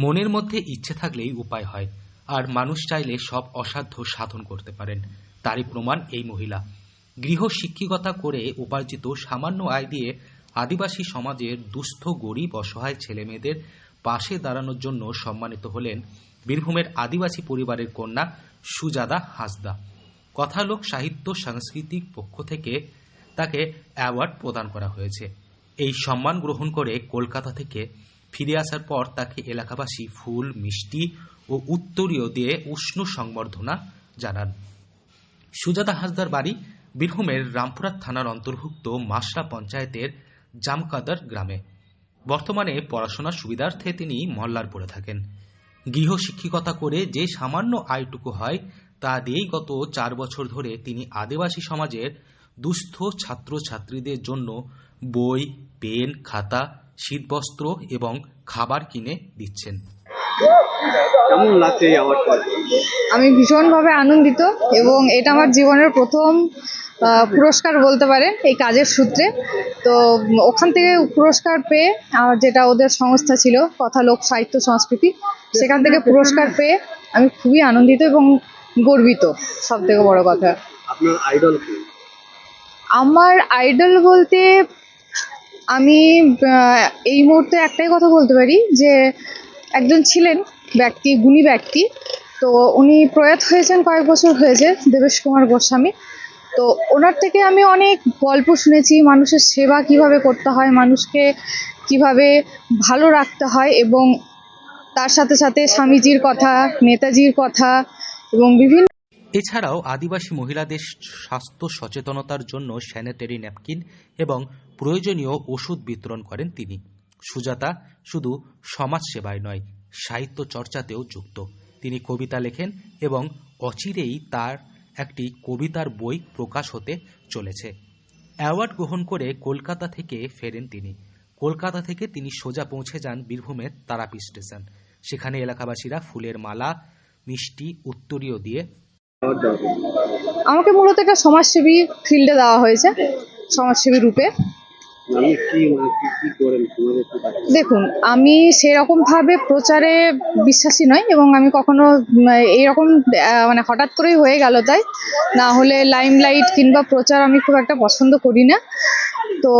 মনের মধ্যে ইচ্ছে থাকলেই উপায় হয়, আর মানুষ চাইলে সব অসাধ্য সাধন করতে পারেন। তারই প্রমাণ এই মহিলা। গৃহ শিক্ষিকতা করে উপার্জিত সামান্য আয় দিয়ে আদিবাসী সমাজের দুস্থ গরিব অসহায় ছেলেমেয়েদের পাশে দাঁড়ানোর জন্য সম্মানিত হলেন বীরভূমের আদিবাসী পরিবারের কন্যা সুজাতা হাঁসদা। কথালোক সাহিত্য সাংস্কৃতিক পক্ষ থেকে তাকে অ্যাওয়ার্ড প্রদান করা হয়েছে। এই সম্মান গ্রহণ করে কলকাতা থেকে ফিরে আসার পর তাকে এলাকাবাসী ফুল, মিষ্টি ও উত্তরীয় দিয়ে উষ্ণ সংবর্ধনা জানান। সুজাতা হাঁসদার বাড়ি বীরভূমের রামপুরহাট থানার অন্তর্ভুক্ত মাসরা পঞ্চায়েতের জামকাদার গ্রামে। বর্তমানে পড়াশোনার সুবিধার্থে তিনি মল্লারপুরে থাকেন। গৃহ শিক্ষিকতা করে যে সামান্য আয়টুকু হয় তা দিয়েই গত 4 বছর ধরে তিনি আদিবাসী সমাজের দুস্থ ছাত্রছাত্রীদের জন্য বই, পেন, খাতা, শীতবস্ত্র এবং খাবার কিনে দিচ্ছেন। কেমন লাগছে এই অ্যাওয়ার্ডটা? আমি ভীষণভাবে আনন্দিত এবং এটা আমার জীবনের প্রথম পুরস্কার বলতে পারেন এই কাজের সূত্রে। তো ওখান থেকে পুরস্কার পেয়ে যেটা ওদের সংস্থা ছিল কথালোক সাহিত্য সংস্কৃতি, সেখান থেকে পুরস্কার পেয়ে আমি খুবই আনন্দিত এবং গর্বিত। সব থেকে বড় কথা, আপনার আইডল কি? আমার আইডল বলতে আমি এই মুহূর্তে একটাই কথা বলতে পারি যে একজন ছিলেন ব্যক্তি, গুণী ব্যক্তি। তো উনি প্রয়াত হয়েছেন কয়েক বছর হয়েছে, দেবেশ কুমার গোস্বামী। তো ওনার থেকে আমি অনেক গল্প শুনেছি, মানুষের সেবা কিভাবে করতে হয়, মানুষকে কিভাবে ভালো রাখতে হয়, এবং তার সাথে সাথে স্বামীজির কথা, নেতাজির কথা এবং বিভিন্ন। এছাড়াও আদিবাসী মহিলাদের স্বাস্থ্য সচেতনতার জন্য স্যানিটারি ন্যাপকিন এবং প্রয়োজনীয় ওষুধ বিতরণ করেন তিনি। সুজাতা শুধু সমাজসেবায় নয়, সাহিত্য চর্চাতেও যুক্ত। তিনি কবিতা লেখেন এবং অচিরেই তার একটি কবিতার বই প্রকাশ হতে চলেছে। অ্যাওয়ার্ড গ্রহণ করে কলকাতা থেকে ফেরেন তিনি। কলকাতা থেকে তিনি সোজা পৌঁছে যান বীরভূমের তারাপীঠ স্টেশন। সেখানে এলাকাবাসীরা ফুলের মালা, মিষ্টি, উত্তরীয় দিয়ে। আমাকে মূলত একটা সমাজসেবী ফিল্ডে দেওয়া হয়েছে, সমাজসেবী রূপে। দেখুন, আমি সেরকমভাবে প্রচারে বিশ্বাসী নই এবং আমি কখনো এইরকম মানে হঠাৎ করেই হয়ে গেল তাই, না হলে লাইমলাইট কিংবা প্রচার আমি খুব একটা পছন্দ করি না। তো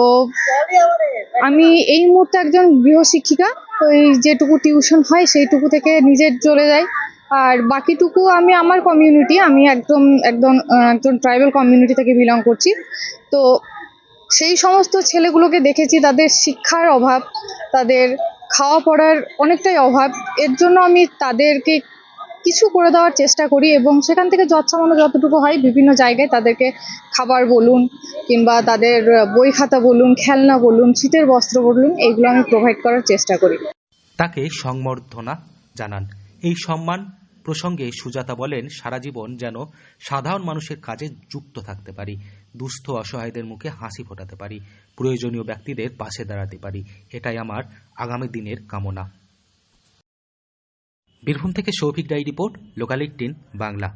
আমি এই মুহূর্তে একজন গৃহশিক্ষিকা, ওই যেটুকু টিউশন হয় সেইটুকু থেকে নিজের চলে যায়, আর বাকিটুকু আমি আমার কমিউনিটি, আমি একজন ট্রাইবাল কমিউনিটি থেকে বিলং করছি। তো সেই সমস্ত ছেলেগুলোকে দেখেছি তাদের শিক্ষার অভাব, তাদের খাওয়া পড়ার অনেকটাই অভাব। এর জন্য আমি তাদেরকে কিছু করে দেওয়ার চেষ্টা করি এবং সেখান থেকে যৎসামান্য যতটুকু হয় বিভিন্ন জায়গায় তাদেরকে খাবার বলুন কিংবা তাদের বই খাতা বলুন, খেলনা বলুন, শীতের বস্ত্র বলুন, এইগুলো আমি প্রোভাইড করার চেষ্টা করি। তাকে সংবর্ধনা জানান। এই সম্মান প্রসঙ্গে সুজাতা বলেন, সারা জীবন যেন সাধারণ মানুষের কাজে যুক্ত থাকতে পারি, দুস্থ অসহায়দের মুখে হাসি ফোটাতে পারি, প্রয়োজনীয় ব্যক্তিদের পাশে দাঁড়াতে পারি। এটাই আমার আগামী দিনের কামনা। বীরভূম থেকে সৌভিক রায় রিপোর্ট, লোকাল 18 বাংলা।